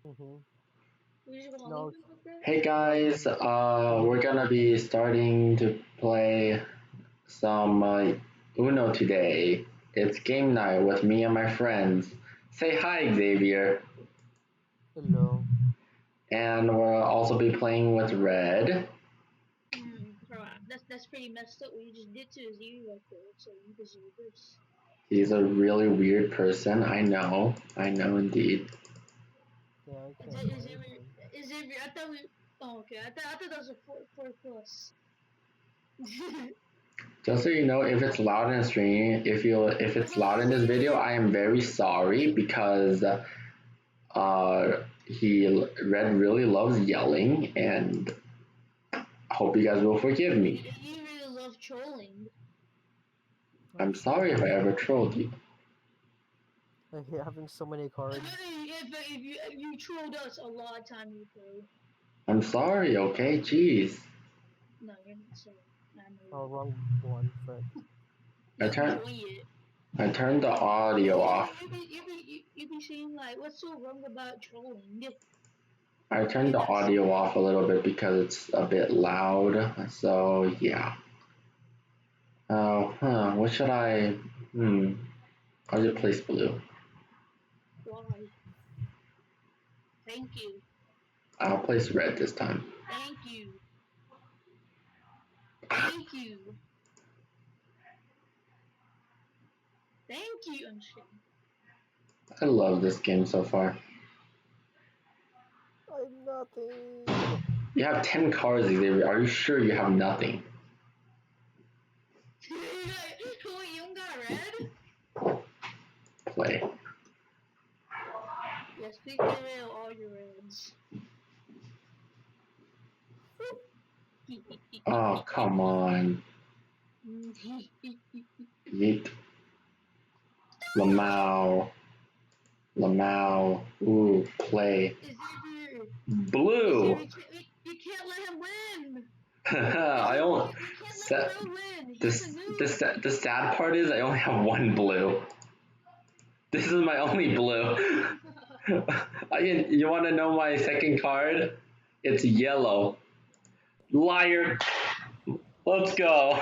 Mm-hmm. You just gonna leave No, it like that? Hey no, guys, no. we're gonna be starting to play some Uno today. It's game night with me and my friends. Say hi, Xavier. Hello. And we'll also be playing with Red. Bro, that's pretty messed up. What you just did to his ear right there. So you deserve this. He's a really weird person. I know indeed. Yeah, I Is can't it do is it anything. is it? I thought we. Oh, okay. I thought that was a four plus. Just so you know, if it's loud in the stream, if it's loud in this video, I am very sorry because Red really loves yelling, and I hope you guys will forgive And me. you really love trolling. I'm I'm sorry if I sorry. ever trolled you. I hate having so many cards. If you trolled us a lot of time, you pro. I'm sorry, okay? Jeez. No, you're not sorry. I know Oh, you. wrong one, Fred. I You turn enjoy it. I turned the You audio you off. you be you be you be saying like, what's so wrong about trolling? I turned You're the not audio sorry. off a little bit because it's a bit loud. So yeah. What should I? I'll just place blue. Why? Thank you. I'll place red this time. Thank you. Thank you. Thank you. I'm just kidding. I love this game so far. I'm nothing. You have 10 cards, Xavier. Are you sure you have nothing? Wait, you don't got red? Play. Yes, please get rid of all your reds. Oh, come on. Yeet. Lamau. Lamau. Ooh, play. Xavier, Blue. you can't let him win. I Xavier, don't. we can't let Sa- Pro win. He's a this noob. the sad part is I only have one blue. This is my only blue. You want to know my second card? It's yellow. Liar. Let's go.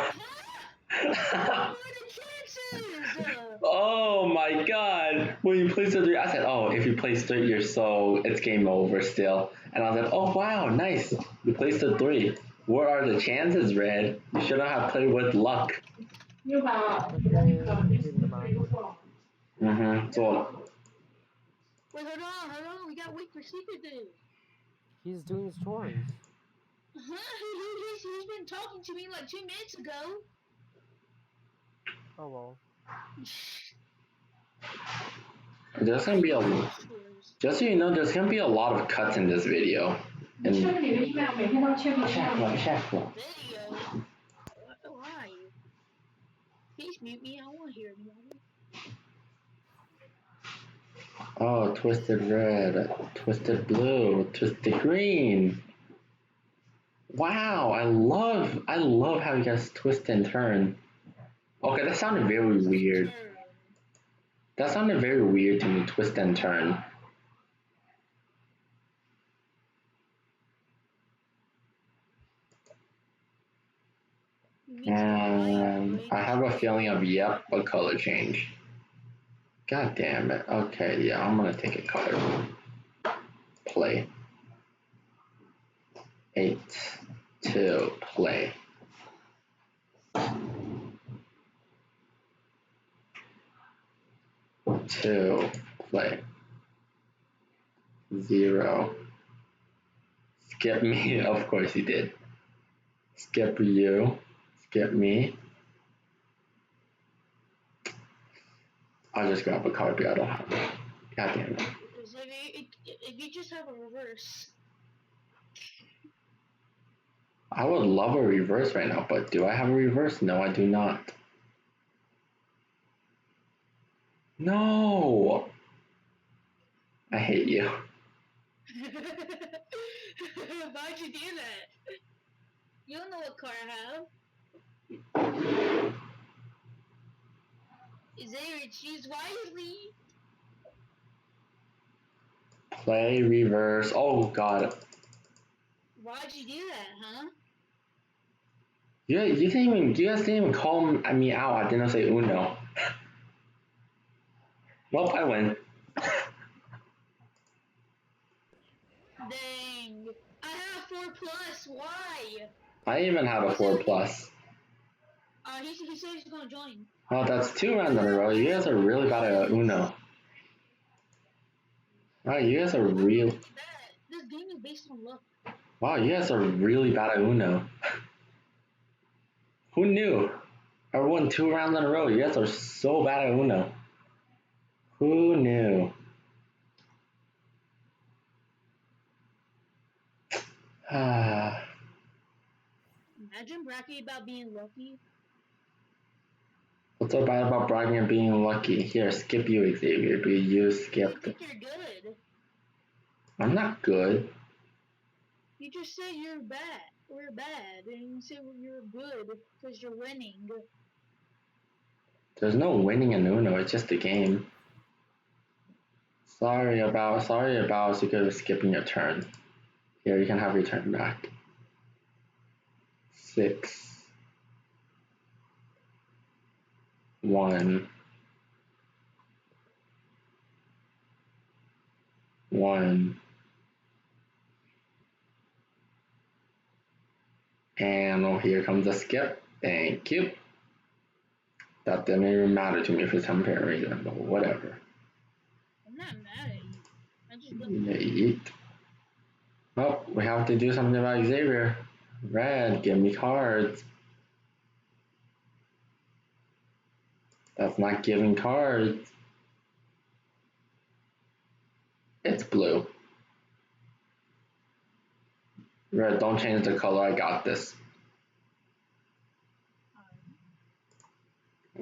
What are the chances? Oh my god. When you place the three, I said, oh, if you place three, you're so, it's game over still. And I was like, oh wow, nice. You placed the three. What are the chances, Red? You shouldn't have played with luck. Okay, give me mine. So, Wait, hold on. We gotta wait for Secret to. He's doing his chores. He's been talking to me like 2 minutes ago. Oh well. there's gonna I be do a, his chores. just so you know, there's gonna be a lot of cuts in this video. And Video. Video? Why? Please mute me. I don't want to hear anymore. oh, twisted red, twisted blue, twisted green. Wow, I love how you guys twist and turn. Okay, that sounded very Twist and weird. turn. That sounded very weird to me, twist and turn. You need to buy a And I break have a so feeling you of can yep, play a with color me. change. God damn it. Okay, yeah, I'm gonna take a color. Play. 8, 2, play. 2, play. 0. Skip me, of course he did. Skip you. Skip me. I'll just grab a card because I don't have it. God damn it. If you just have a reverse. I would love a reverse right now, but do I have a reverse? No, I do not. No! I hate you. Why'd you do that? You don't know what car I have. Is there choose wisely? Play reverse. Oh god. Why'd you do that, huh? You guys didn't even call me out. I didn't say Uno. Well, I win. Dang. I have 4+. Why? I even have a 4+. He said he's gonna join. Oh, that's 2 rounds in a row. You guys are really bad at Uno. Wow, you guys are real. This game is based on luck. Wow, you guys are really bad at Uno. Who knew? I won 2 rounds in a row. You guys are so bad at Uno. Who knew? Ah. Imagine bragging about being lucky. What's so bad about bragging and being lucky? Here, skip you, Xavier, but you You skipped. think you're good. I'm not good. You just say you're bad. We're bad. And you say you're good because you're winning. There's no winning in Uno, it's just a game. Sorry about you skipping your turn. Here, you can have your turn back. 6. 1. 1. And oh, here comes a skip. Thank you. That didn't even matter to me for some apparent reason, but whatever. I'm not mad at you. I just don't. Yeet. Oh, we have to do something about Xavier. Red, give me cards. That's not giving cards. It's blue. Red, don't change the color. I got this.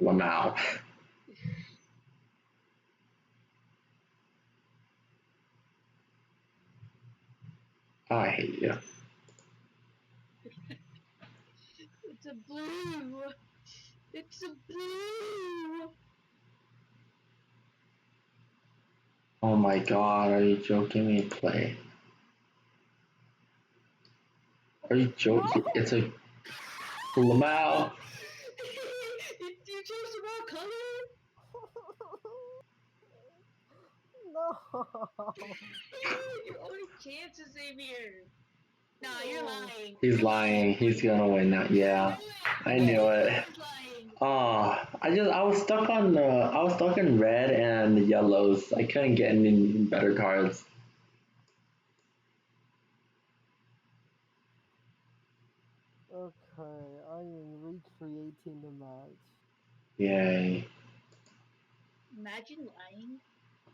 Lamau. I hate you. It's a blue. It's a blue. Oh my god, are you joking me? Play. Are you joking? It's a Lamau. You chose the wrong color? No. Your only chance is Xavier. Nah, you're lying. He's lying. He's gonna win now. Yeah, I knew it. He's lying. Oh, I was stuck in red and yellows. I couldn't get any better cards. Okay, I am recreating the match. Yay. Imagine lying.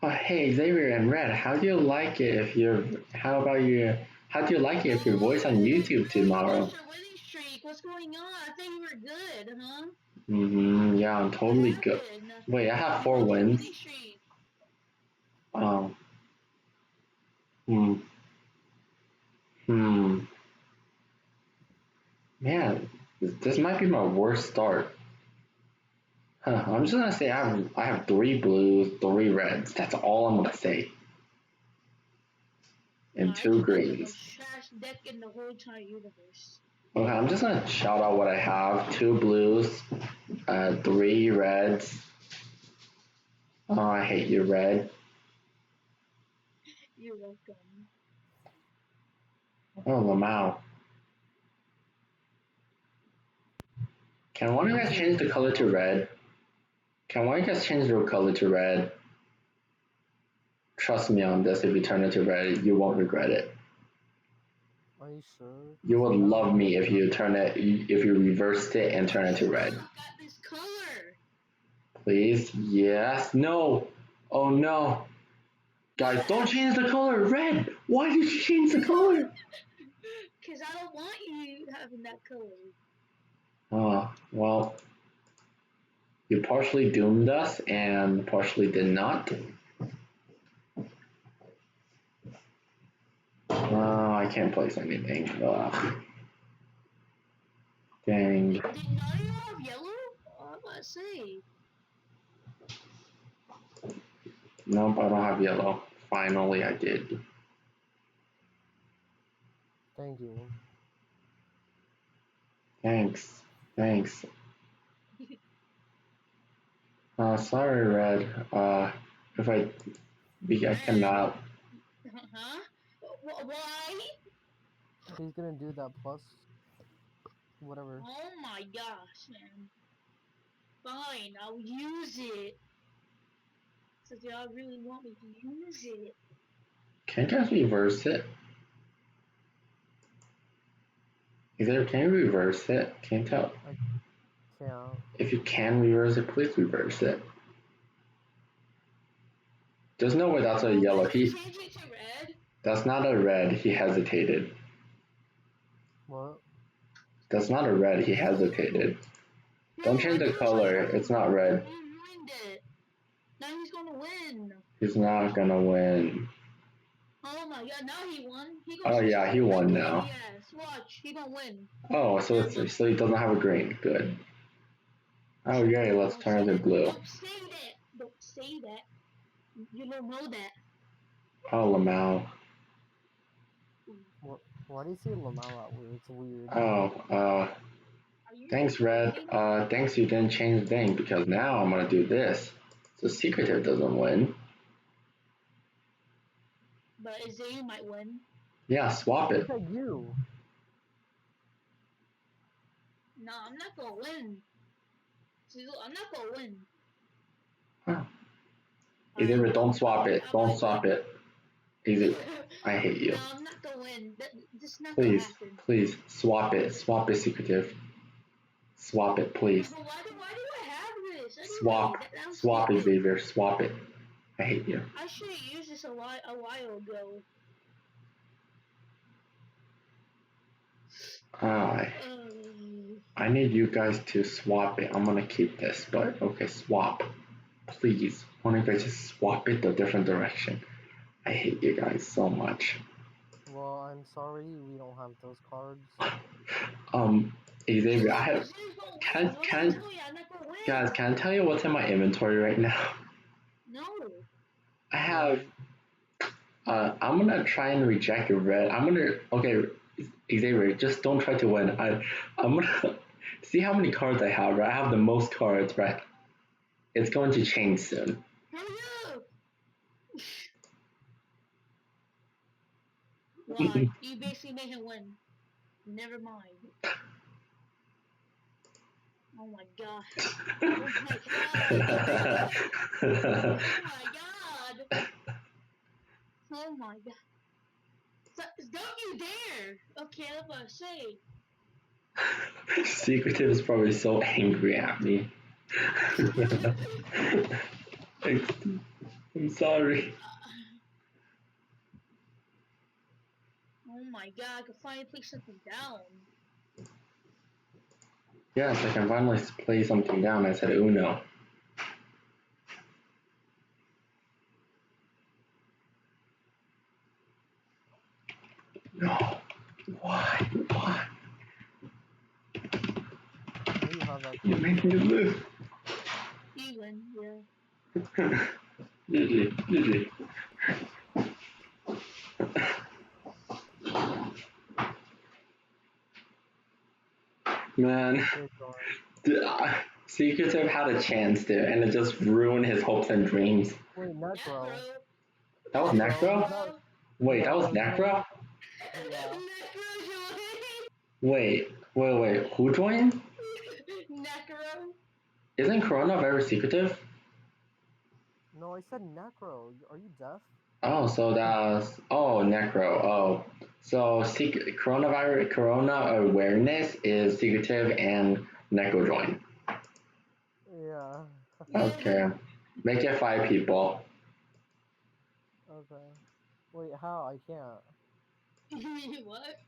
Oh, hey Xavier and Red, how do you like it if you're? How do you like it if your voice on YouTube tomorrow? What's your winning streak? What's going on? I thought you were good, huh? Yeah, I'm totally good. Wait, I have 4 wins. Um. Hmm. Hmm. Man, this might be my worst start. Huh, I'm just gonna say I have 3 blues, 3 reds. That's all I'm gonna say. And 2 greens. Trash deck in the whole entire universe. Okay, I'm just gonna shout out what I have: 2 blues, 3 reds. Oh, I hate you, red. You're welcome. Oh, Lamau. Can one of you guys change the color to red? Can one of you guys change the color to red? Trust me on this, if you turn it to red, you won't regret it. Are you sure? You would love me if you reversed it and turn it to red. I got this color. Please? Yes? No! Oh no! Guys, don't change the color! Red! Why did you change the color? Because I don't want you having that color. Oh, well. You partially doomed us and partially did not. Oh, I can't place anything. Ugh. Dang. Did none of you have yellow? Oh, I'm about to say. Nope, I don't have yellow. Finally, I did. Thank you. Thanks. Thanks. Sorry, Red. If I cannot. Huh? Why? He's gonna do that plus whatever. Oh my gosh, man. Fine, I'll use it. Since y'all really want me to use it. Can't you just reverse it? Can you reverse it? Can't tell. Can't. If you can reverse it, please reverse it. There's no way that's a yellow. Change it to red. That's not a red. He hesitated. What? That's not a red. He hesitated. Don't change the color. It's not red. He ruined it. Now he's gonna win. He's not gonna win. Oh my god, now he won. Oh yeah, he won now. Yes, watch, he gonna win. Oh, so he doesn't have a green. Good. Oh yay, let's turn it blue. Don't say that. Don't say that. You don't know that. Oh, Lamau. Why do you say Lamau that way? It's weird. Oh, thanks, Red. Thanks you didn't change the thing because now I'm gonna do this. So Secretive doesn't win. But Isaiah might win. Yeah, swap it. Look at you. No, I'm not gonna win. I'm not gonna win. Huh. Either don't swap it. Don't swap it. Either I hate you. No, I'm not gonna win. This not Please, gonna happen. please swap it. Swap it, Secretive. Swap it, please. But why do I have this? Anyway, Swap it, Xavier. Swap it. I hate you. I should have used this a while ago. I need you guys to swap it. I'm gonna keep this, but okay, swap. Please. Why don't you guys just swap it a different direction? I hate you guys so much. Well, I'm sorry we don't have those cards. Xavier, I have. Guys, can I tell you what's in my inventory right now? No. I have. I'm gonna try and reject your red. Okay, Xavier, just don't try to win. I'm gonna see how many cards I have. Right, I have the most cards. Right, it's going to change soon. Hurry up! Why? You basically made him win. Never mind. Oh my god. Oh my god. Oh my god. Oh my god. Don't you dare! Okay, I'm gonna say. Secretive is probably so angry at me. I'm sorry. Oh my god, I can finally play something down. Yes, I can finally play something down. I said Uno. No. Why? Why? You have that You card. made me lose. Even, yeah. Literally. Man, Secretive had a chance there, and it just ruined his hopes and dreams. Wait, Necro. That was Necro? Wait, that was Necro? Yeah. Wait. Who joined? Necro. Isn't Corona very secretive? No, I said Necro. Are you deaf? Oh, so that's Necro. Oh, so Corona awareness is secretive and Necro join. Yeah. Okay, make it 5 people. Okay. Wait, how? I can't. What?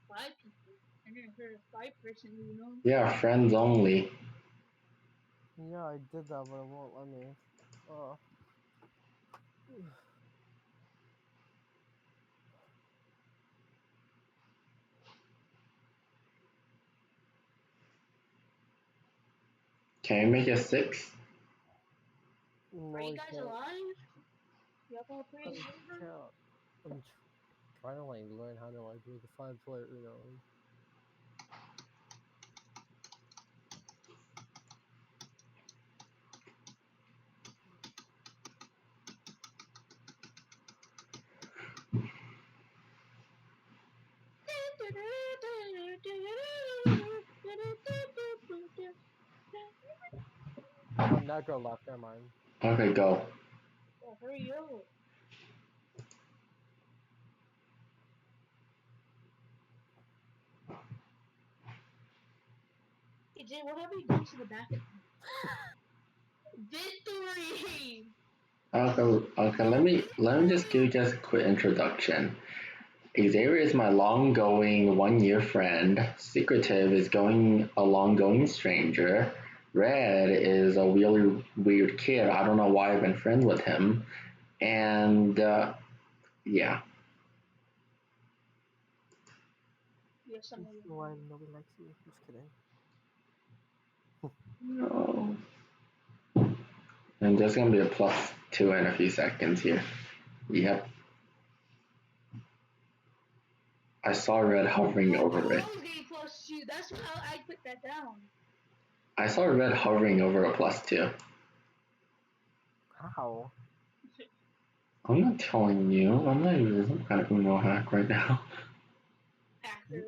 5 people. I never heard of 5-person, you know? Yeah, friends only. Yeah, I did that, but it won't let me. Can you make it 6? No, Are you I guys can't. alive? Y'all gonna play I'm, silver? I'm trying to like learn how to like do the 5-player, you know. Oh, that girl left. Never mind. Okay, go. Oh, hurry up. Hey, Jay, what have you done to the back of victory? Okay, let me just give you guys a quick introduction. Xavier is my long-going one-year friend. Secretive is going a long-going stranger. Red is a really weird kid. I don't know why I've been friends with him. And yeah. Yes, I'm Why nobody likes you? Just kidding. No. And there's gonna be a +2 in a few seconds here. Yep. I saw Red hovering over it. I was getting +2. That's why I put that down. I saw Red hovering over a +2. How? I'm not telling you. I'm not using some kind of Uno hack right now. Hacker.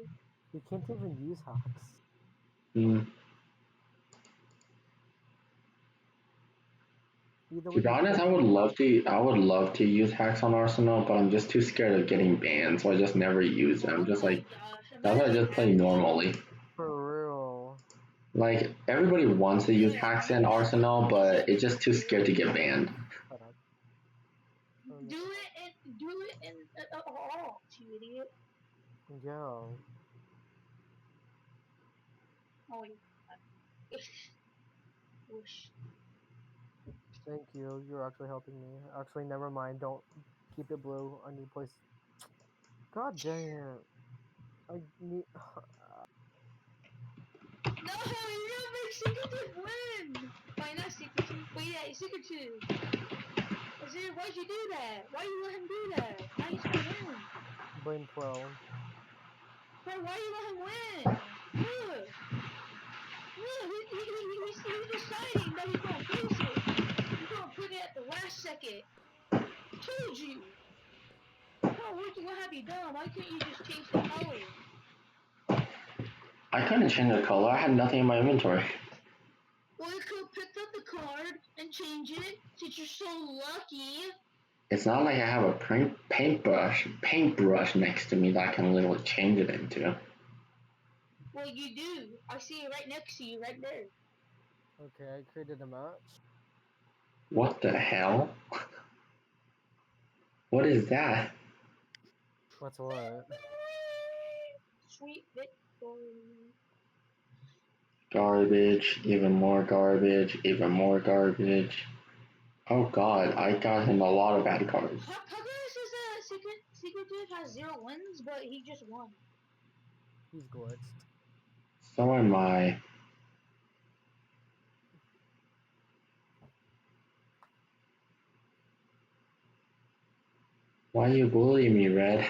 You can't even use hacks. Hmm. Either To way, be you honest, can't I would use love hacks. to. I would love to use hacks on Arsenal, but I'm just too scared of getting banned, so I just never use them. Oh Just my like gosh. that's why I Imagine just play hacks. normally. For real. Like everybody wants to use Yeah, hacks make in that Arsenal, make but that it's just too scared to get banned. Shut up. do it in oh, you idiot. Yo, Oh yeah. Wish. thank you. You're actually helping me. Actually, never mind. Don't keep it blue. I need a place. God dang it. I need. No, you're gonna make Secretive win! Why not Secretive? Wait, yeah, Secretive. Why'd you do that? Why you let him do that? Now he's gonna win. Blame Pro. Bro, why you let him win? Look! Look, he's deciding that he's gonna place it. He's gonna put it at the last second. Told you! Bro, what have you done? Why can't you just change the color? I couldn't change the color. I had nothing in my inventory. Well, you could have picked up the card and change it since you're so lucky. It's not like I have a paintbrush next to me that I can literally change it into. Well, you do. I see it right next to you, right there. Okay, I created a match. What the hell? What is that? What's what? Sweet victory. Garbage, even more garbage, even more garbage. Oh god, I got him a lot of bad cards. How come this is a Secretive has 0 wins, but he just won? He's glitched. So am I. Why you bully me, Red?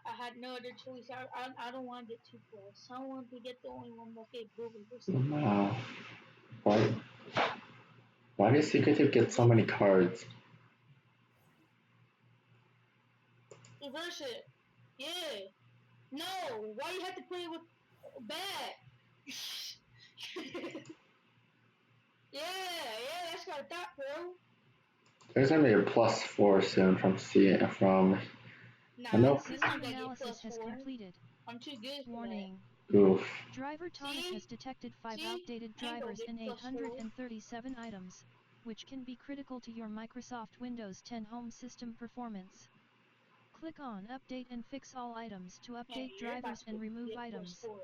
I had no other choice. I don't want to get too close. I want to get the only one that get bullied this time. Wow. Why? Why does Secretive get so many cards? Reverse it. Yeah. No. Why you have to play with bad? Yeah, that's what I thought, bro. There's gonna be a +4 soon from from. Nah, I know. he's not System gonna get analysis has +4. completed. I'm too good for Warning. Oof. Driver Tonic See? has detected 5 See? outdated I ain't gonna drivers get in +4. 837 items, which can be critical to your Microsoft Windows 10 home system performance. Click on Update and fix all items to Man, update you're about drivers to and remove get items. +4.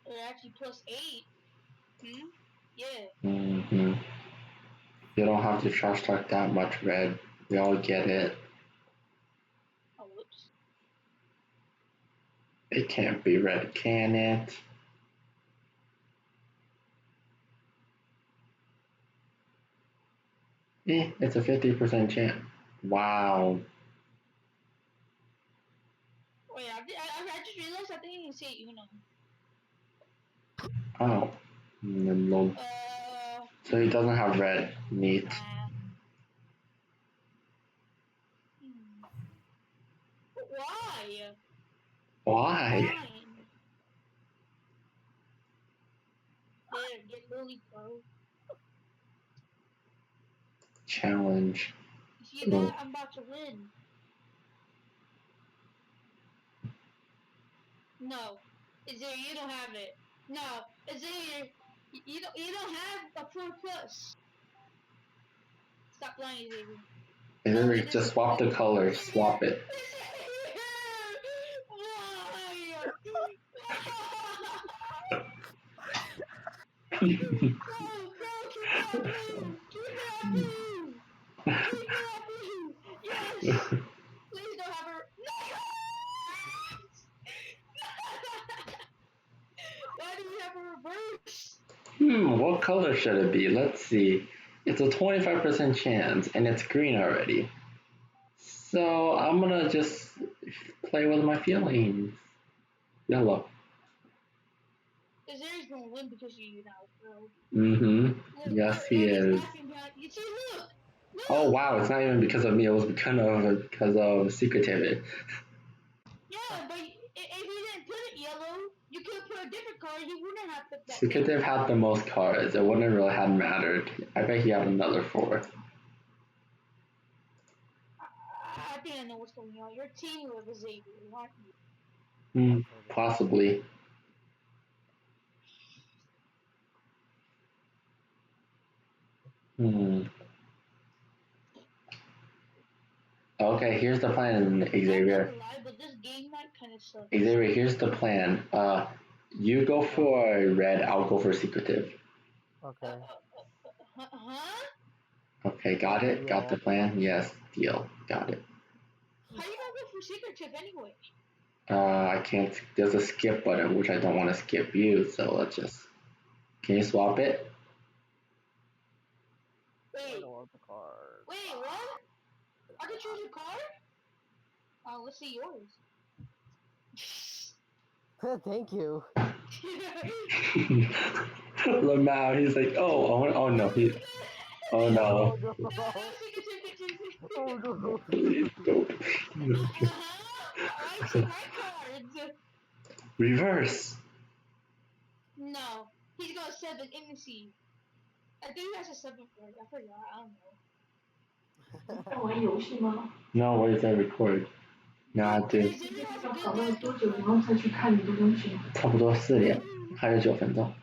Or actually +8. Hmm? Yeah. Hmm. You don't have to trash talk that much, Red. We all get it. Oh, whoops. It can't be Red, can it? It's a 50% chance. Wow. Wait, I just realized I didn't even say Uno. Oh. No. So he doesn't have red. Neat. Why? Why? Fine. There, get Lily, bro. Challenge. You see that? I'm about to win. No. Xavier, you don't have it. No. Xavier, you don't have a 4 plus. Stop lying, Xavier. Xavier, just swap the colors. Swap it. Yes! Please don't have a. No! Why do we have a reverse? What color should it be? Let's see. It's a 25% chance, and it's green already. So I'm gonna just play with my feelings. Yellow. Azari's gonna win because of you now, bro. Yes, he is. You see, look! Oh wow, it's not even because of me. It was because of Secretive. Yeah, but if you didn't put it yellow, you could put a different color. You wouldn't have put that. Secretive had the most cards. It wouldn't really have mattered. I bet he had another 4. I think I know what's going on. You're teaming with Xavier, aren't you? Possibly. Okay, here's the plan, Xavier. I'm not gonna lie, but this game night kind of sucks. Xavier, here's the plan. You go for red. I'll go for secretive. Okay. Huh? Okay, got it. Yeah. Got the plan. Yes, deal. Got it. How you gonna go for secretive anyway? I can't. There's a skip button, which I don't want to skip you. So let's just. Can you swap it? I don't want the card. Wait, what? I can choose a card? Let's see yours. Thank you. Lamau, he's like, oh no, oh no. Oh no. Oh no. Please don't. Why is it my cards? Reverse. No, he's got 7. Let me see. I think he has a 7 for it. I forgot. I don't know. 在玩游戏吗？ No, what is that record? Nah, dude. 要搞到多久，然后再去看你的东西？差不多4点，还有9分钟。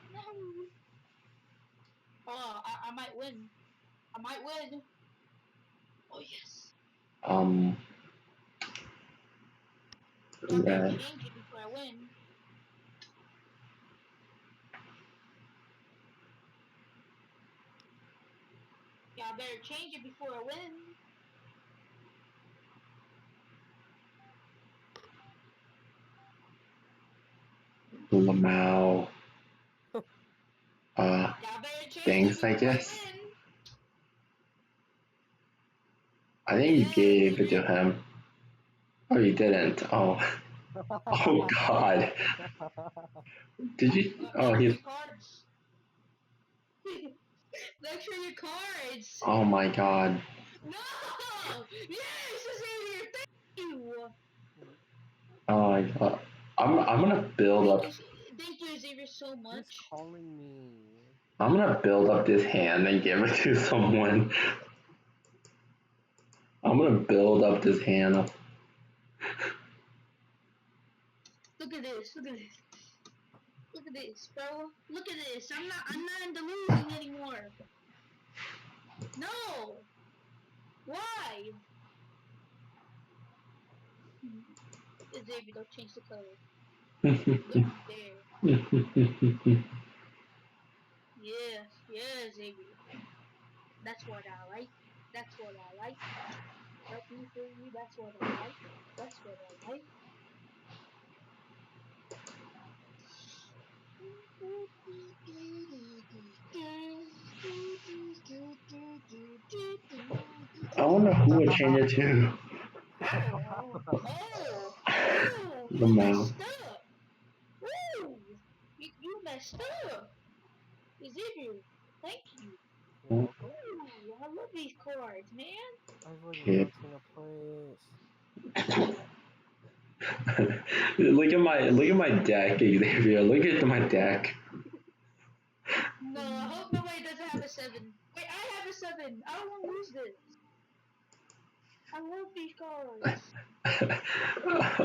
Oh, I might win. I might win. Oh yes. Red. Change it before I win. Yeah, I better change it before I win. Lamau. Thanks, I guess. I think you gave it to him. Oh, you didn't. Oh. Oh, God. Did you? Oh, he's. Make sure your cards. Oh, my God. No! Yes, Xavier, thank you. Oh, my God. I'm gonna build up. Thank you, Xavier, so much. Who's calling me? I'm gonna build up this hand and give it to someone. I'm gonna build up this hand. Look at this. Look at this. Look at this, bro. Look at this. I'm not in the losing anymore. No. Why? Xavier, don't change the color. Don't you dare. Yes, yes, Xavier. That's what I like. That's what I like. Help me for you. That's what I like. That's what I like. wonder who would change it to. You The mouse. messed up. Ooh, you messed up. Xavier, thank you. You're welcome. Ooh, I love these cards, man. I've already Yeah. nothing to place. look at my deck, Xavier. Look at my deck. No, I hope nobody doesn't have a 7. Wait, I have a 7. I don't want to lose this. I love these cards.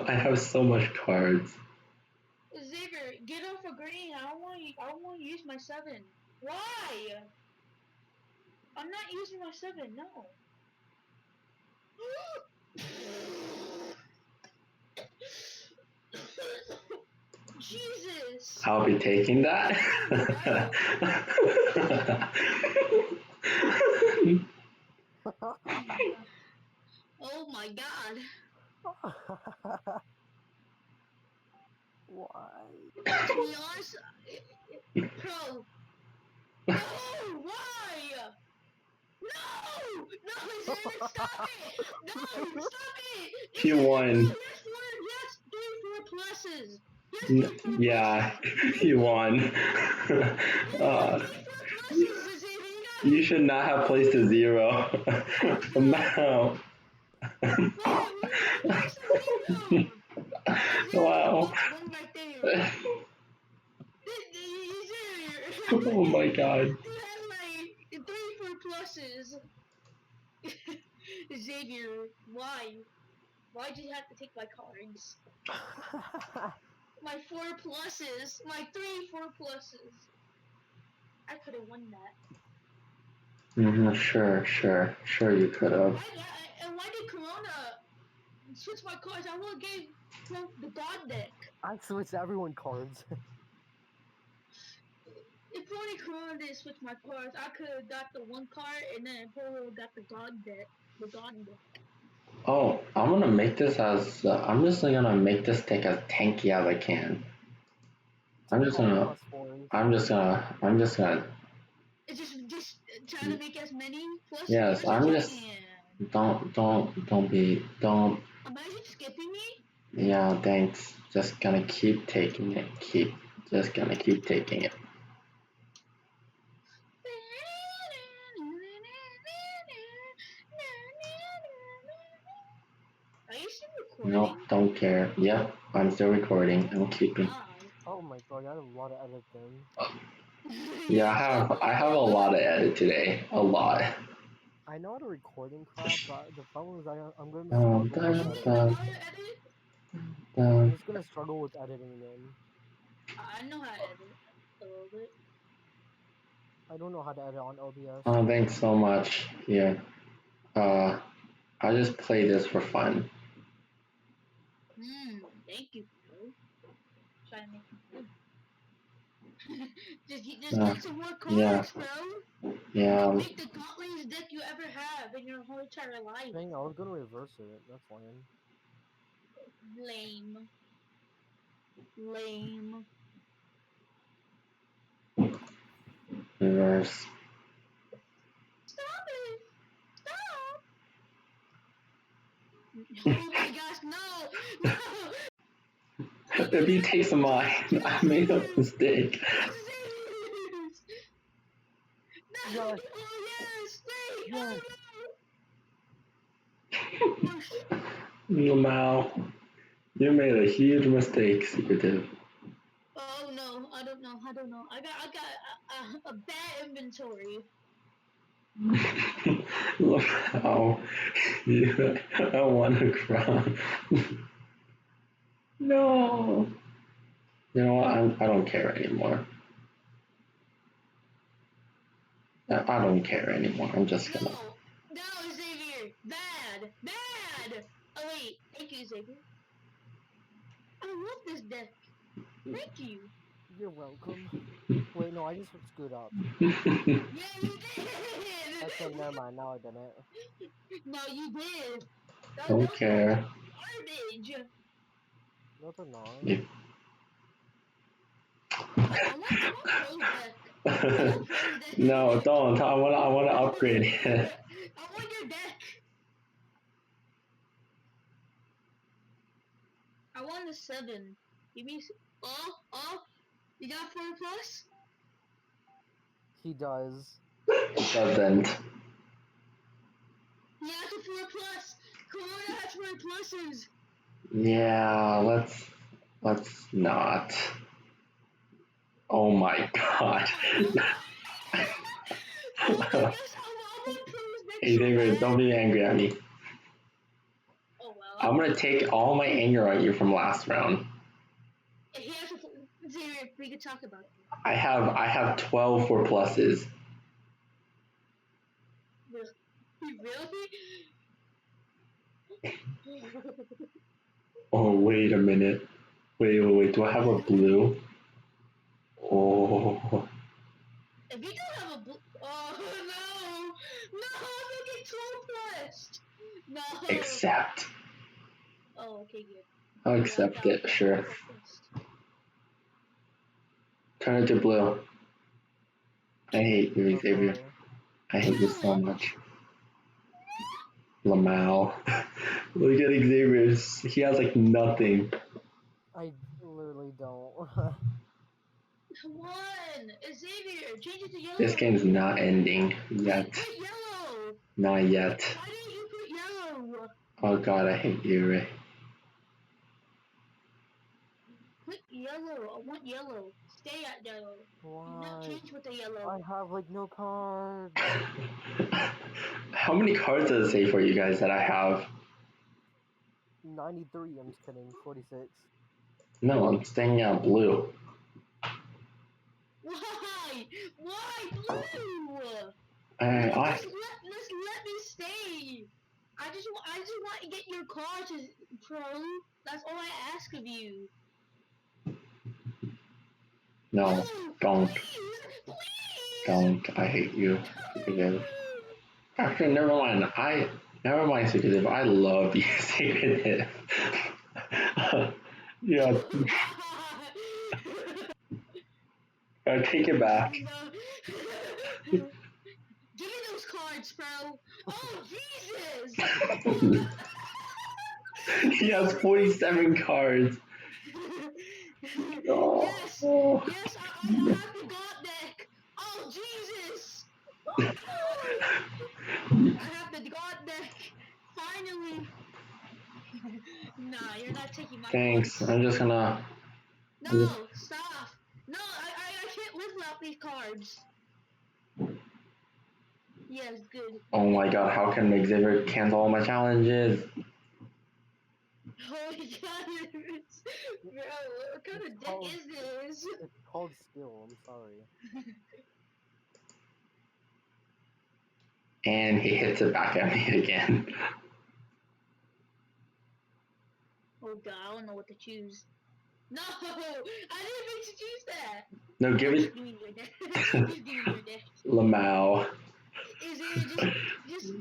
I have so much cards. Xavier, get off a green. I don't want to use my 7. Why? I'm not using my 7. No. Jesus. I'll be taking that. Oh my god. Why? To be honest, Pro. No, why? No! No, Xavier, stop it! No, stop it! He won. Yes, 3 4 pluses. Yes, 3 4 Yeah, he won. You should not have placed a 0 amount. Wow. Oh my god. You had like 3 4 pluses. Xavier, why? Why'd you have to take my cards? My 4 pluses. My 3 4 pluses. I could have won that. Sure you could have. And why did Corona switch my cards? I would have gave the God deck. I switched everyone cards. If only Corona didn't switch my cards, I could have got the 1 card and then Polo got the God deck. The God deck. Oh, I'm gonna make this as. I'm just gonna make this deck as tanky as I can. I'm just gonna. Just try to make as many plus. Yes, I'm just. Don't. Imagine skipping me. Yeah, thanks. Just gonna keep taking it. Just gonna keep taking it. Are you still recording? Nope, don't care. Yep, I'm still recording. I'm keeping. Oh my god, I have a lot of editing. Yeah, I have a lot of edit today. A lot. I know how to recording crap, but the problem is I'm gonna I'm just gonna struggle with editing them. I know how to edit a little bit. I don't know how to edit on OBS. Oh, thanks so much. Here. I just play this for fun. Thank you, bro. Try to make it good. just get some more cards, bro. Yeah. Make the godliest deck you ever have in your whole entire life. Dang, I was gonna reverse it. That's lame. Lame. Reverse. Stop it! Stop! Oh my gosh, no! If he takes mine, I made a mistake. No! Yes. Oh yes! Wait! Yes. Oh no! Wow. You made a huge mistake, Secretive. Oh no, I don't know. I got a bad inventory. Wow. I want to cry. No. You know what? I don't care anymore. I don't care anymore. I'm just gonna. No, Xavier! Bad! Oh wait, thank you, Xavier. I love this deck. Thank you. You're welcome. Wait, no, I just screwed up. Yeah, you did! Okay, never mind, now I didn't. No, you did. Don't care. Garbage. No, they're not. Yeah. I want Pro's deck. No, don't. I wanna upgrade it. I want your deck. I want a 7. Give me. Oh, you got 4 plus? He does. It doesn't. He has a 4 plus. Corona has 4 pluses. Yeah, let's not. Oh my god. Oh my gosh, I'm Hey David, don't be angry at me. Oh well. I'm gonna take all my anger at you from last round. If he has a Xavier, we could talk about it. I have 12 for pluses. Really? Oh wait a minute. Wait. Do I have a blue? Oh, If you don't have a blue, oh no, I'm gonna get 12 plus. No. accept. Oh, okay, good. I'll accept it, sure. Turn it to blue. I hate you, Oh Xavier. boy. I hate you so much. Lamau. Look at Xavier. He has like nothing. I literally don't. Come on, Xavier, change it to yellow. This game's not ending yet. Put yellow. Not yet. Why didn't you put yellow? Oh god, I hate you, Ray. Put yellow. I want yellow. Stay at yellow. Do not Why? change with the yellow. I have like no cards. How many cards does it say for you guys that I have? 93, I'm just kidding. 46. No, I'm staying at blue. Why? Why blue? I Just let me stay. I just want to get your cards, pro. That's all I ask of you. no, No, don't, please. don't. I hate you. Secretive. Actually, never mind. Never mind, Secretive. I love you, Secretive. Yeah, I take it back. Give me those cards, bro. Oh, Jesus! He has 47 cards. Oh. Yes, I have the God deck. Oh, Jesus! I have the God deck. Finally. Nah, you're not taking my Thanks. cards. I'm just gonna. No, stop. No, I can't live without these cards. Yes, good. Oh my god, how can Xavier cancel all my challenges? Oh my god, bro, what kind of deck is this? It's called skill, I'm sorry. And he hits it back at me again. Oh god, I don't know what to choose. No, I didn't mean to choose that. No, give it. Just give me your deck. Just give me your deck. Lamau. Is it just?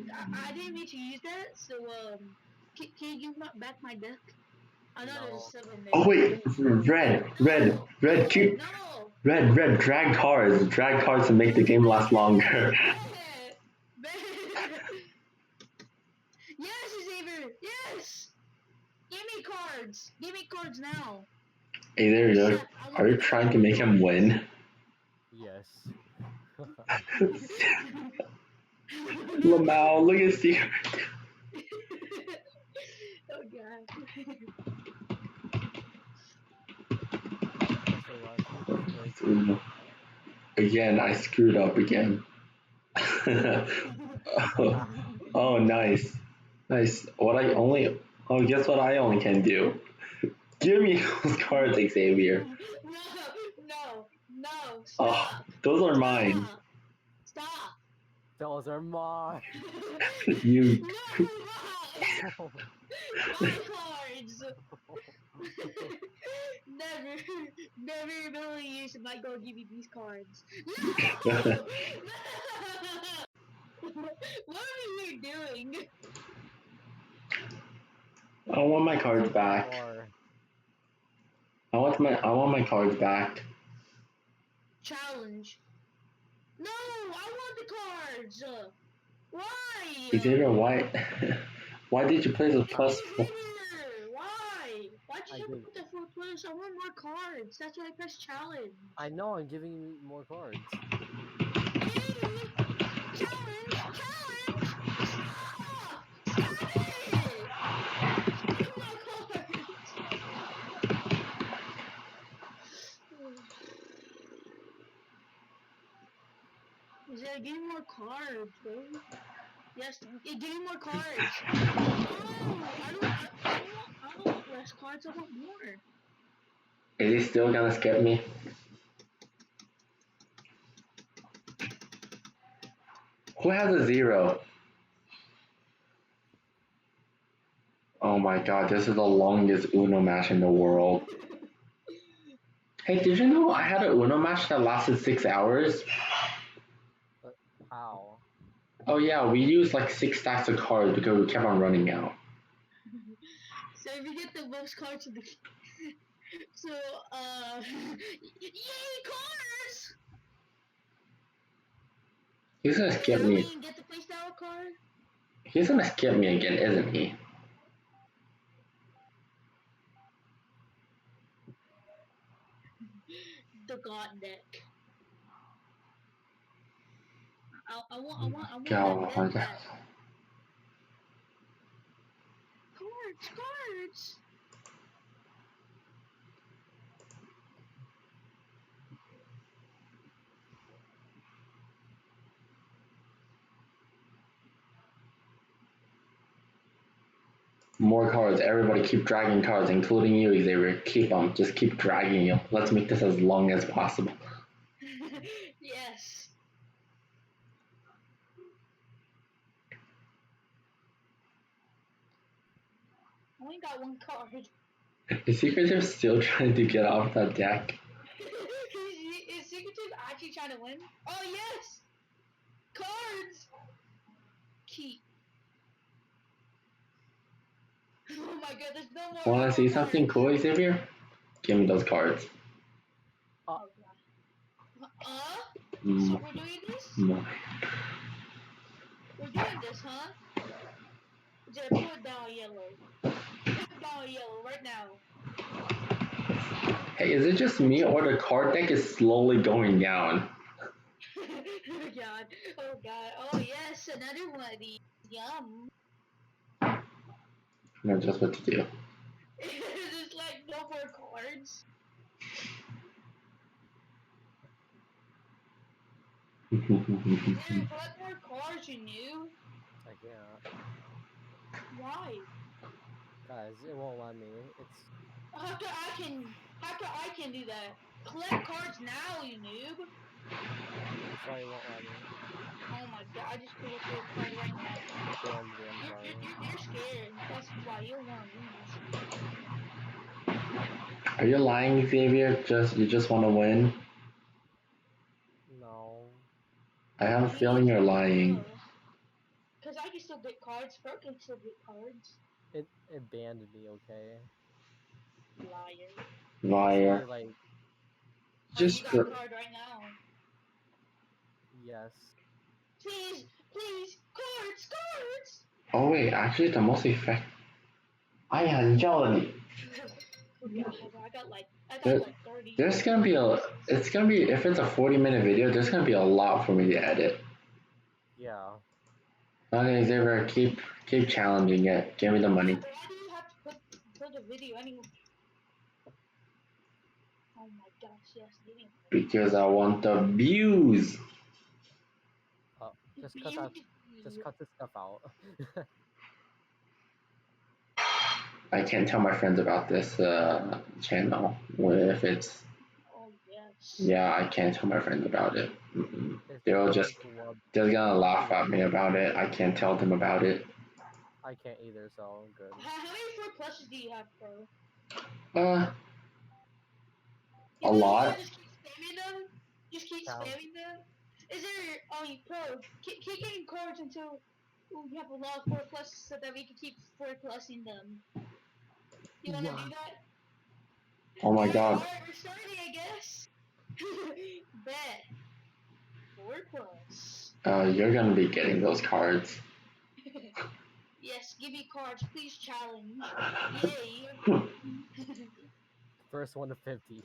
I didn't mean to use that. So can you give back my deck? I know there's a 7 there. Oh wait, red, keep. No. Red, drag cards. Drag cards to make the game last longer. Yes, Xavier. Yes. Give me cards. Give me cards now. Hey, there you go. Are you trying to make him win? Yes. Lamau, look at Secret. Oh god. So last week was very cool. Again, I screwed up again. Oh, nice. Oh, guess what I only can do? Give me those cards, Xavier. No, stop. Oh, those are mine. Stop. Those are mine. You. No, my cards. Never in a million years am I gonna give you these cards. No! What are you doing? I want my cards back. I want my cards back. Challenge. No, I want the cards. Why? Xavier, why did you play the plus? Xavier, why? Why'd you can't did. put the 4 plus. I want more cards. That's why I press challenge. I know, I'm giving you more cards. Hey! Challenge! Challenge! Stop! Stop it! Give me more cards! Is that give me more cards, bro? Yes, yeah, give me more cards. No, I don't want less cards. I want more. Is he still gonna skip me? Who has a 0? Oh my god, this is the longest Uno match in the world. Hey, did you know I had an Uno match that lasted 6 hours? How? Oh yeah, we used like 6 stacks of cards because we kept on running out. So if you get the most cards in the so yay cards! He's gonna skip me. You get the playstyle card? He's gonna skip me again, isn't he? The god deck. I want God. that deck back. Cards! More cards. Everybody keep dragging cards, including you, Xavier. Keep them. Just keep dragging them. Let's make this as long as possible. Yes. I only got 1 card. Is Secretive still trying to get off that deck? Is Secretive actually trying to win? Oh yes! Cards! Keep. Oh my god, there's no more. Wanna see something cool, Xavier? Give me those cards. Oh god. So Mm, we're doing this? no. We're doing this, huh? Just put it down yellow. Put it down yellow right now. Hey, is it just me or the card deck is slowly going down? Oh god. Oh god. Oh yes, another one of these. Yum. I know just what to do. There's like no more cards. Dude, collect more cards, you knew. I can't. Why? Guys, it won't let me. It's How come I can do that? Collect cards now, you noob. sorry, it won't let me. Oh my god, I just collected a card right now. It banned me, I'm sorry. You're scared. That's why you don't want to lose. Are you lying, Xavier? You just want to win? No. I have a feeling you're lying. Because I can still get cards. Bro can still get cards. It banned me, okay? Liar. Liar. Like, Just you got a card right now. yes. Please, cards! Oh wait, actually the most effect. 哎呀，你叫了你。 I got like 30. There's gonna be it's gonna be, if it's a 40-minute video, there's gonna be a lot for me to edit. Yeah. Okay, Xavier, keep challenging it. Give me the money. Why do you have to put the video anyway? Oh my gosh, yes, give me. Because I want the views. Just cut this stuff out. I can't tell my friends about this channel. If it's, Oh yes. yeah, I can't tell my friends about it. They're just Club. gonna laugh at me about it. I can't tell them about it. I can't either, so I'm good. How many 4 pluses do you have, bro? A lot. Just keep spamming them? Just keep spamming them? Is there, pro, keep getting cards until you have a lot of 4 pluses so that we can keep 4 plusing them. You wanna do that? Oh my god. Alright, we're starting, I guess. Bet. 4 plus. You're gonna be getting those cards. Yes, give me cards, please challenge. Yay. First one to 50. Yeah,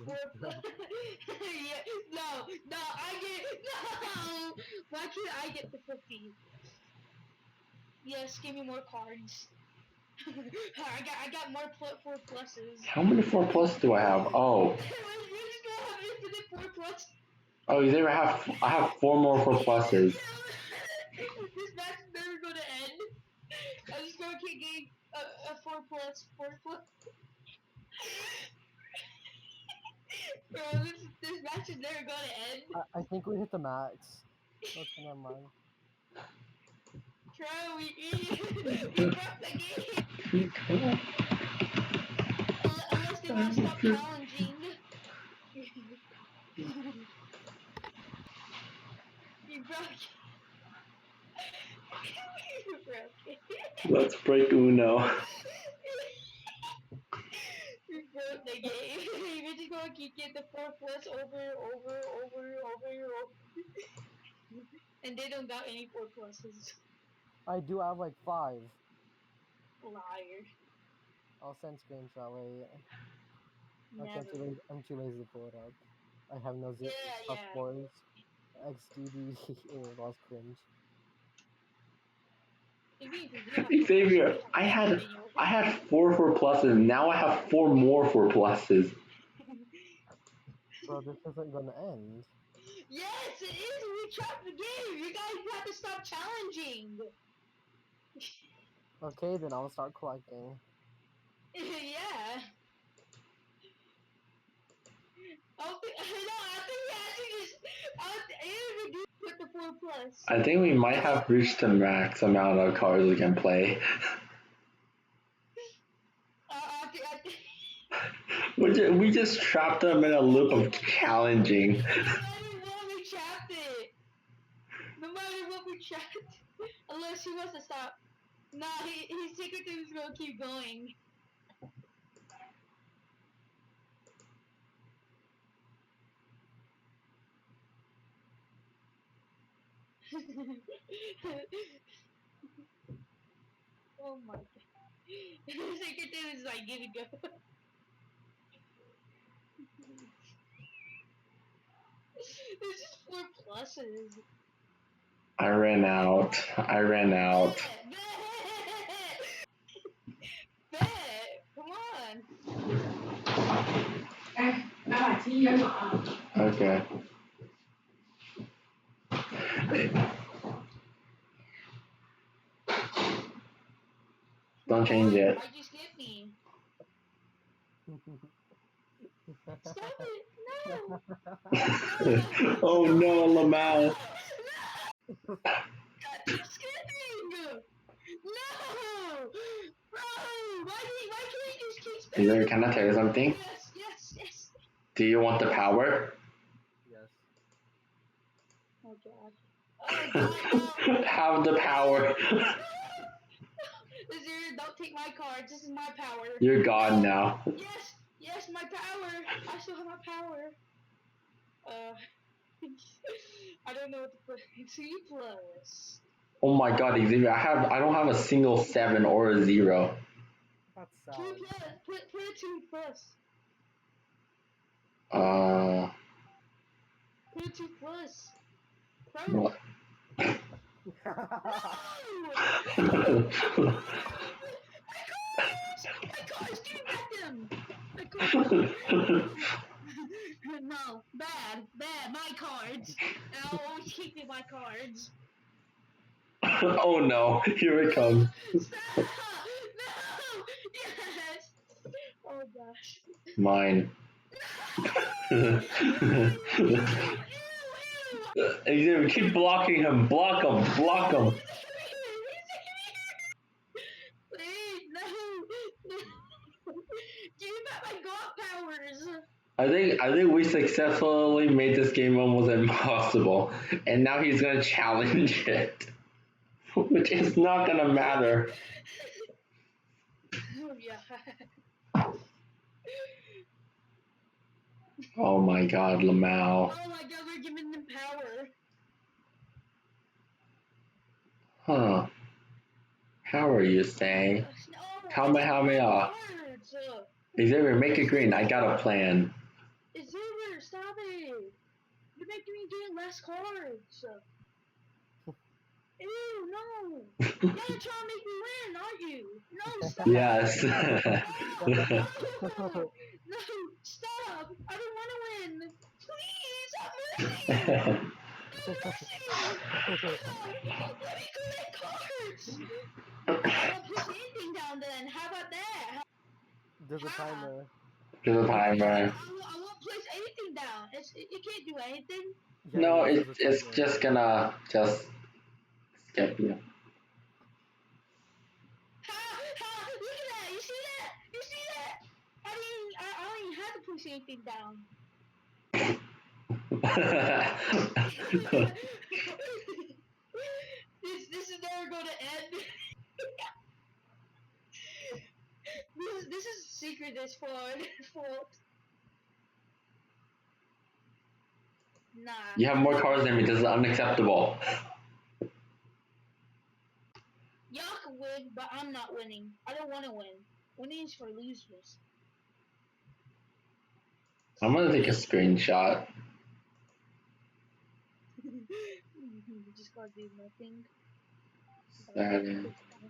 no, I get no. Why can't I get the 50? Yes, give me more cards. I got more 4 pluses. How many 4 plus do I have? Oh. We're just gonna have infinite 4 plus. Oh, you never have. I have 4 more 4 pluses. This match is never gonna end. I'm just gonna keep getting a 4 plus, 4 plus. Bro, this match is never gonna end. I think we hit the max. Okay, never mind. Bro, we broke the game. Unless they want to stop challenging. We broke. We broke it. Let's break Uno. We broke the game. We're just gonna keep getting the 4 plus over. And they don't got any 4 pluses. I do have like 5. Liar. I'll send screenshot. Wait. Okay, Never. I'm too lazy to pull it up. I have no Yeah, tough yeah. scores. XDD. It was cringe. Xavier, I had 4 4 pluses. Now I have 4 more 4 pluses. Bro, this isn't gonna end. Yes, it is. We trapped the game. You guys have to stop challenging. Okay, then I'll start collecting. Yeah. I think we actually just. I do put the 4 plus. I think we might have reached the max amount of cards we can play. We just trapped them in a loop of challenging. No matter what, we trapped it. No matter what, we trapped it. Unless he wants to stop. Nah, his secret thing is gonna keep going. Oh my god. His secret thing is like, gonna go. There's just 4 pluses. I ran out. Bet. Come on. 哎，来把鸡腌了啊！ Okay. Don't change it. Why'd you skip me? Stop it! No! Oh no, Lamau. No! Keep skipping! No! Bro! Why can't you just keep skipping? Xavier, can I tell you something? Yes. Do you want the power? Yes. Oh god. No. Have the power. Azir, don't take my cards. This is my power. You're God now. Yes, my power. I still have my power. I don't know what to put. 2 plus. Oh my God, Xavier, I don't have a single 7 or a 0. That's 2 sad. plus. Put a 2 plus. Put a 2 plus. Pro. What? No! My cards, give me back them. My cards. No, bad, my cards. And I'll always keep you my cards. Oh no, here it comes. Stop! No! Yes! Oh gosh. Mine. Ew! Xavier, keep blocking him. Block him. Please, no! Give me back my god powers! I think we successfully made this game almost impossible, and now he's gonna challenge it, which is not gonna matter. Oh yeah. Oh my God, Lamau. Oh my god, we're giving them power. Huh. How are you saying? No, Kamehameha. cards. Xavier, make it green. I got a plan. Xavier, stop it. You're making me get less cards. Ew, no. You're trying to make me win, aren't you? No, stop. Yes. Stop. No. No, stop. I don't want to win. Please, have mercy. Have mercy. Let me collect cards. I won't push anything down then. How about that? There's a timer. There's a timer. I won't place anything down. You can't do anything. Yeah, No, there's a it's timer. just gonna just skip you. Look at that! You see that? You see that? I don't even have to push anything down. This is never going to end. this is secret this fault. Nah. You have more cards than me. This is unacceptable. Y'all can win, but I'm not winning. I don't want to win. Winning is for losers. I'm gonna take a screenshot. Just gotta do nothing.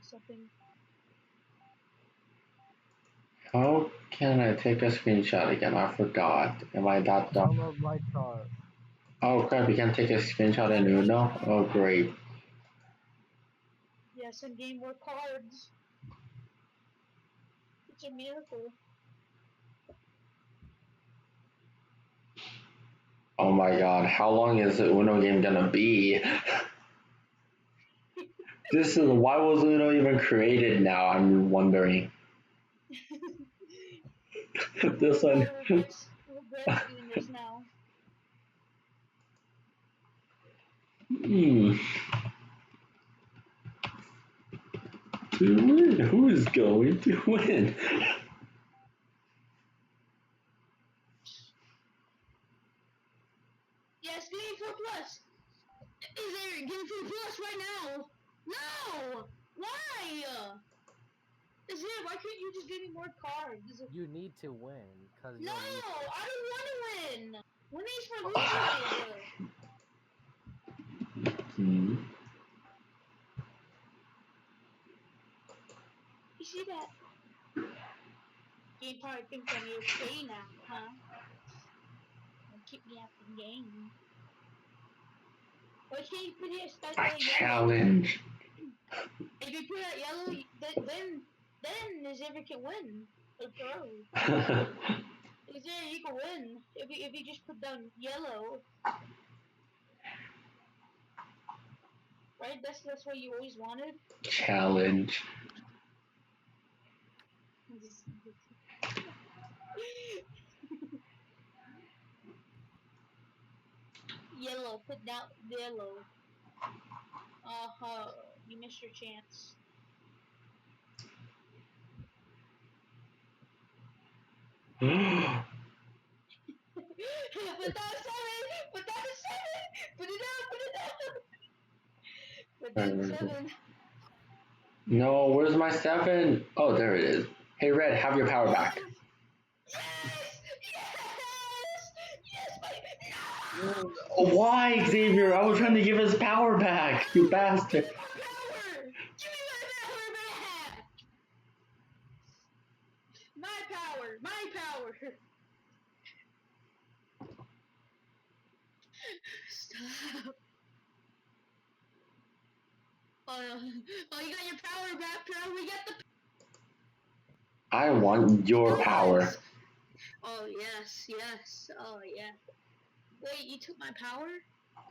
Something. How can I take a screenshot again? I forgot. Am I that dumb? Download light chart. Oh crap, you can't take a screenshot in Uno? Oh great. Yes, and game more cards. It's a miracle. Oh my god, how long is the Uno game gonna be? Why was Uno even created now? I'm wondering. This one. Regret doing this now. To win? Who is going to win? Yes, game 4 plus. Is there game 4 plus right now? No! Why? Is it? Why can't you just give me more cards? You need to win, cause No, you're I don't want to win. Winning's for losers. You see that? Game probably thinks I'm okay now, huh? Don't keep me out the game. Why can't you put it as A yellow? challenge. If you put it yellow, then Xavier can win. Or throw. Xavier, you can win if you just put down yellow. Right? That's what you always wanted. Challenge. Yellow, put down yellow. You missed your chance. Put down 7! Put down 7! Put it down! Put down 7. No, where's my 7? Oh, there it is. Hey, Red, have your power back. Yes! Yes! Yes, baby! No! Why, Xavier? I was trying to give his power back, you bastard. Give me my power! Give me my power back! My power! My power! Stop. You got your power back, bro. We got the. I want your power. Yes. Oh yes. Oh yeah. Wait, you took my power?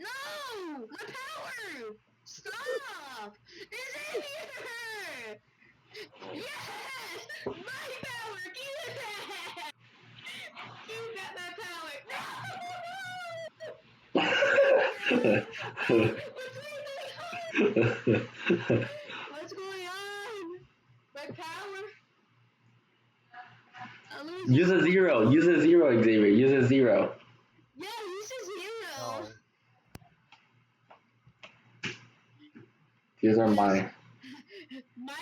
No, my power! Stop! Xavier! Yes, my power. Give it back. You got my power. No! What's going on? My power? Use a 0. Use a 0, Xavier. Use a 0. Yeah, use a 0. oh. These are mine. My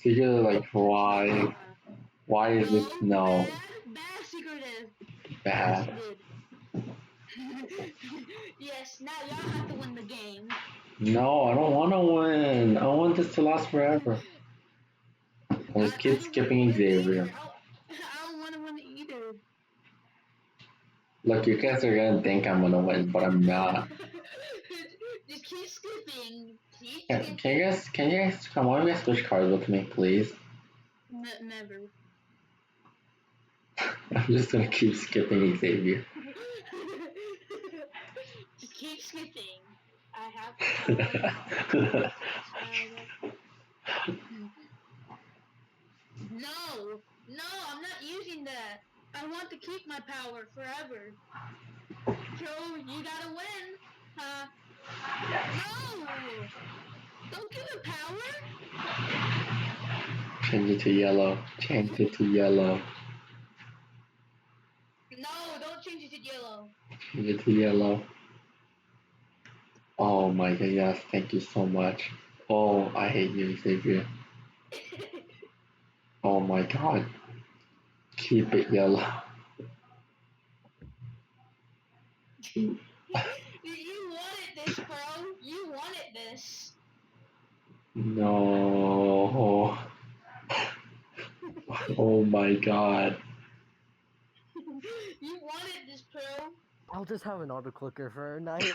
So you're like, why? Why is this no Bad secretive. bad? Good. Yes, now y'all have to win the game. No, I don't want to win. I want this to last forever. Let's I keep don't want to skipping win Xavier. either. I don't want to win either. Look, you guys are gonna think I'm gonna win, but I'm not. Just keep skipping. Keep Can, skipping. can you guys come on, you guys switch cards with me, please? Never. I'm just gonna keep skipping Xavier. Just keep skipping. I have the power. No, no, I'm not using that. I want to keep my power forever. Joe, you gotta win. No! Don't give him power! Change it to yellow. Change it to yellow. No, don't change it to yellow. Change it to yellow. Oh my god, yes, thank you so much. Oh, I hate you, Xavier. Oh my god. Keep it yellow. You wanted this, bro. You wanted this. No. Oh my god. You wanted this, bro. I'll just have an auto clicker for a night.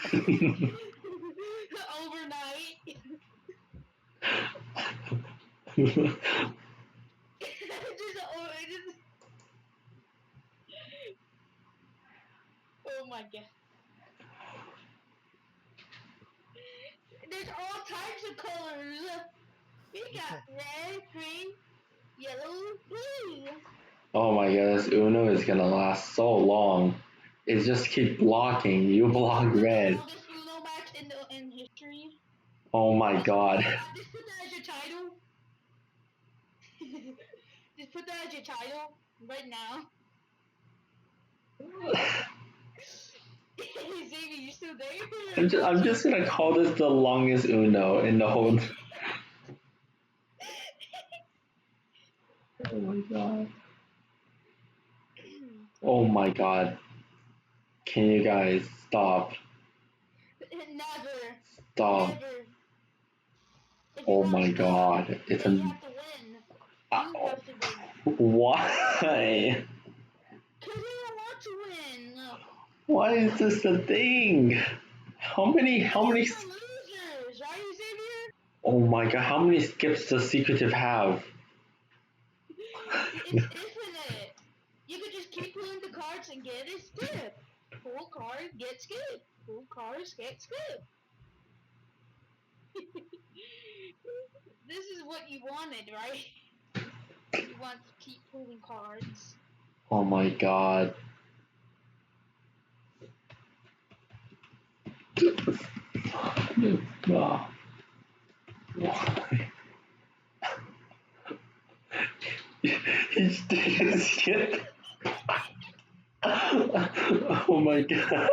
Overnight. Oh my god. There's all types of colors. We got red, green, yellow, blue. Oh my god, this Uno is gonna last so long. It just keep blocking. You block red. The longest Uno match in history. Oh my god. Just put that as your title. Just put that as your title right now. Xavier, you still there? I'm just gonna call this the longest Uno in the whole. Oh my god. Oh my god. Can you guys stop? Never. Stop. Never. If Oh you want my to stop, god. It's then you a. have to win. You have to win. Why? Because you don't want to win. Why is this a thing? How many Losers, right, Xavier? oh my god, how many skips does Secretive have? It's infinite. You could just keep pulling the cards and get a skip. Pull card, get skip. Pull cards, get skip. This is what you wanted, right? You want to keep pulling cards. Oh my god. Ah, why? He's didn't skip. Oh my god.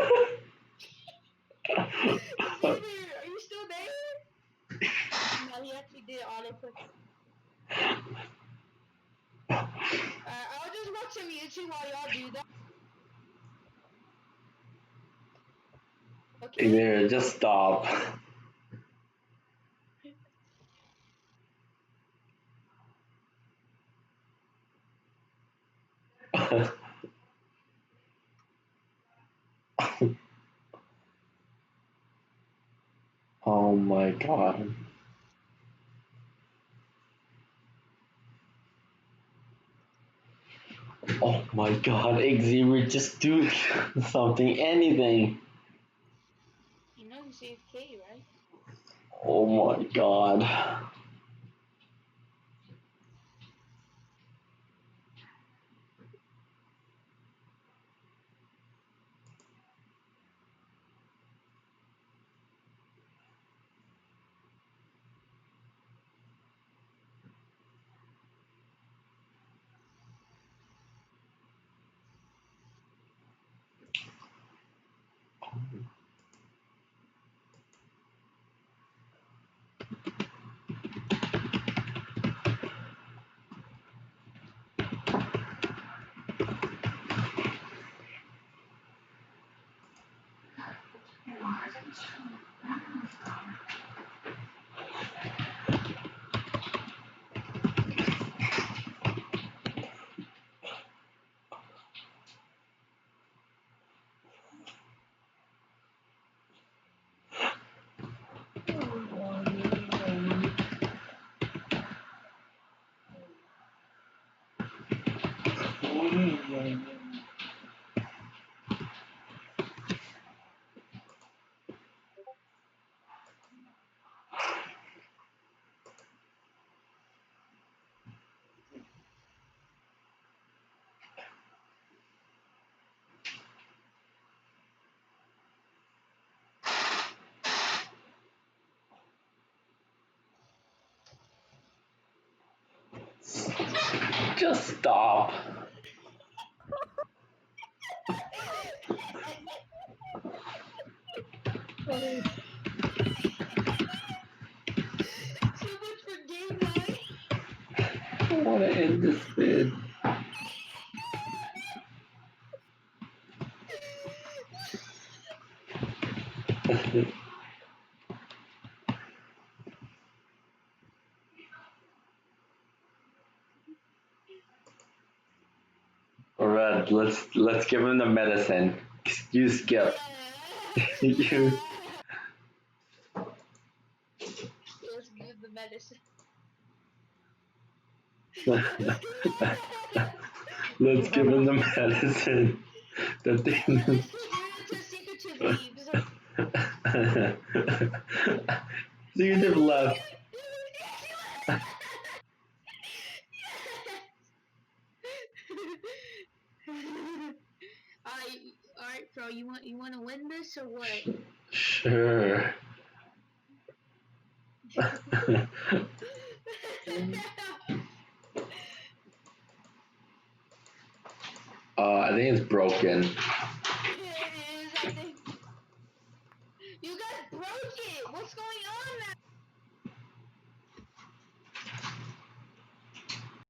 Xavier, are you still there? No, he actually did autoplay. I'll just watch some YouTube while y'all do that. Okay? There, just stop. Oh my god. Oh my god, Xavier, just do something, anything. You know he's AFK, right? Oh my god. Just stop. So much for game night. I want to end this vid. Alright, let's give him the medicine. You skip. You. Let's give the medicine. Let's give him the medicine. The thing. Secretive left. Alright, bro, you want to win this or what? Sure. I think it's broken.